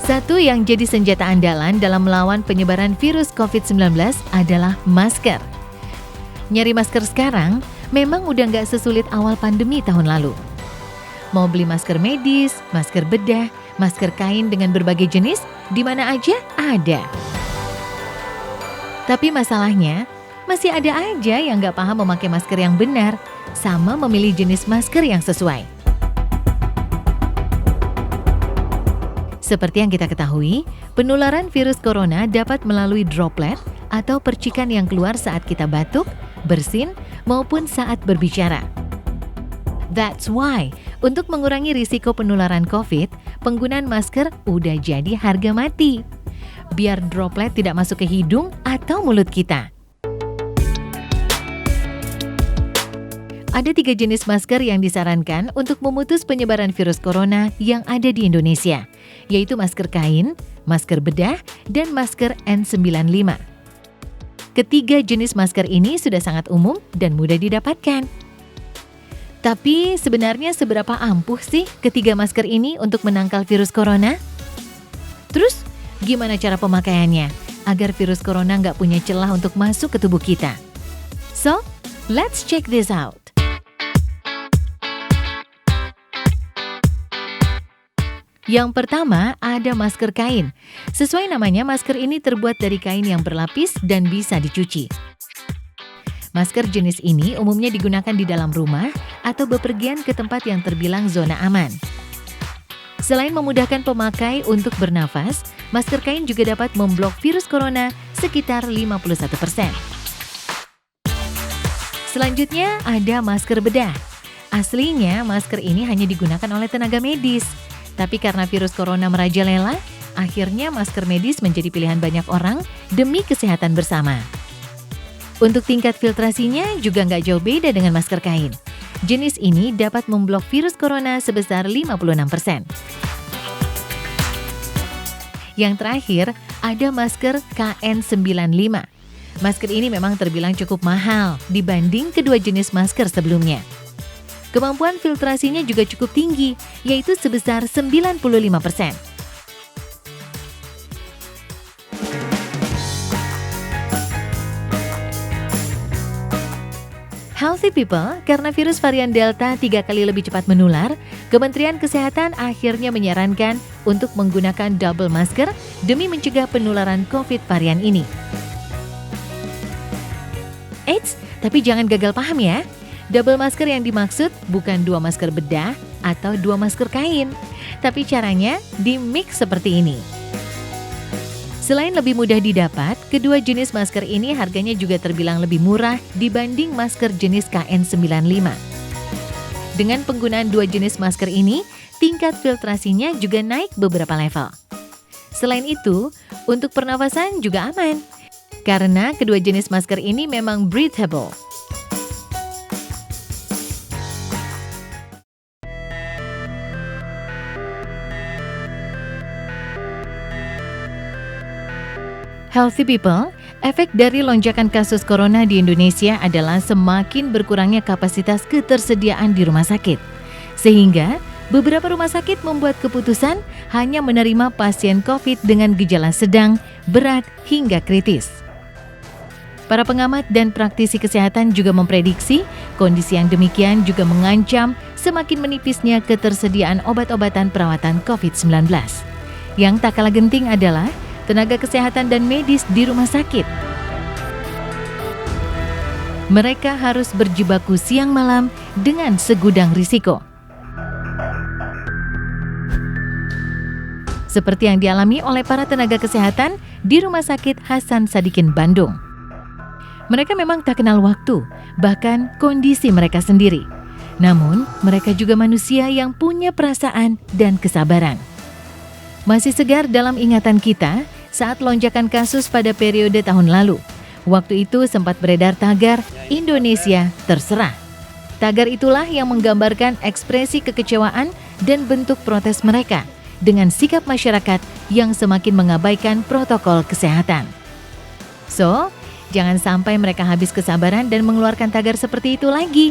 Satu yang jadi senjata andalan dalam melawan penyebaran virus COVID-19 adalah masker. Nyari masker sekarang memang udah nggak sesulit awal pandemi tahun lalu. Mau beli masker medis, masker bedah, masker kain dengan berbagai jenis, di mana aja ada. Tapi masalahnya, masih ada aja yang nggak paham memakai masker yang benar, sama memilih jenis masker yang sesuai. Seperti yang kita ketahui, penularan virus corona dapat melalui droplet atau percikan yang keluar saat kita batuk, bersin, maupun saat berbicara. That's why, untuk mengurangi risiko penularan COVID, penggunaan masker udah jadi harga mati. Biar droplet tidak masuk ke hidung atau mulut kita. Ada 3 jenis masker yang disarankan untuk memutus penyebaran virus corona yang ada di Indonesia, yaitu masker kain, masker bedah, dan masker N95. Ketiga jenis masker ini sudah sangat umum dan mudah didapatkan. Tapi sebenarnya seberapa ampuh sih ketiga masker ini untuk menangkal virus corona? Terus, gimana cara pemakaiannya agar virus corona nggak punya celah untuk masuk ke tubuh kita? So, let's check this out. Yang pertama, ada masker kain. Sesuai namanya, masker ini terbuat dari kain yang berlapis dan bisa dicuci. Masker jenis ini umumnya digunakan di dalam rumah atau bepergian ke tempat yang terbilang zona aman. Selain memudahkan pemakai untuk bernafas, masker kain juga dapat memblok virus corona sekitar 51%. Selanjutnya, ada masker bedah. Aslinya, masker ini hanya digunakan oleh tenaga medis. Tapi karena virus corona merajalela, akhirnya masker medis menjadi pilihan banyak orang demi kesehatan bersama. Untuk tingkat filtrasinya juga nggak jauh beda dengan masker kain. Jenis ini dapat memblok virus corona sebesar 56%. Yang terakhir, ada masker KN95. Masker ini memang terbilang cukup mahal dibanding kedua jenis masker sebelumnya. Kemampuan filtrasinya juga cukup tinggi, yaitu sebesar 95%. Healthy people, karena virus varian Delta 3 kali lebih cepat menular, Kementerian Kesehatan akhirnya menyarankan untuk menggunakan double masker demi mencegah penularan COVID varian ini. Eits, tapi jangan gagal paham ya. Double masker yang dimaksud bukan 2 masker bedah atau 2 masker kain, tapi caranya di-mix seperti ini. Selain lebih mudah didapat, kedua jenis masker ini harganya juga terbilang lebih murah dibanding masker jenis KN95. Dengan penggunaan 2 jenis masker ini, tingkat filtrasinya juga naik beberapa level. Selain itu, untuk pernafasan juga aman, karena kedua jenis masker ini memang breathable. Healthy people, efek dari lonjakan kasus corona di Indonesia adalah semakin berkurangnya kapasitas ketersediaan di rumah sakit. Sehingga, beberapa rumah sakit membuat keputusan hanya menerima pasien COVID dengan gejala sedang, berat, hingga kritis. Para pengamat dan praktisi kesehatan juga memprediksi kondisi yang demikian juga mengancam semakin menipisnya ketersediaan obat-obatan perawatan COVID-19. Yang tak kalah genting adalah tenaga kesehatan dan medis di rumah sakit. Mereka harus berjibaku siang malam dengan segudang risiko. Seperti yang dialami oleh para tenaga kesehatan di Rumah Sakit Hasan Sadikin, Bandung. Mereka memang tak kenal waktu, bahkan kondisi mereka sendiri. Namun, mereka juga manusia yang punya perasaan dan kesabaran. Masih segar dalam ingatan kita saat lonjakan kasus pada periode tahun lalu. Waktu itu sempat beredar tagar Indonesia Terserah. Tagar itulah yang menggambarkan ekspresi kekecewaan dan bentuk protes mereka dengan sikap masyarakat yang semakin mengabaikan protokol kesehatan. So, jangan sampai mereka habis kesabaran dan mengeluarkan tagar seperti itu lagi.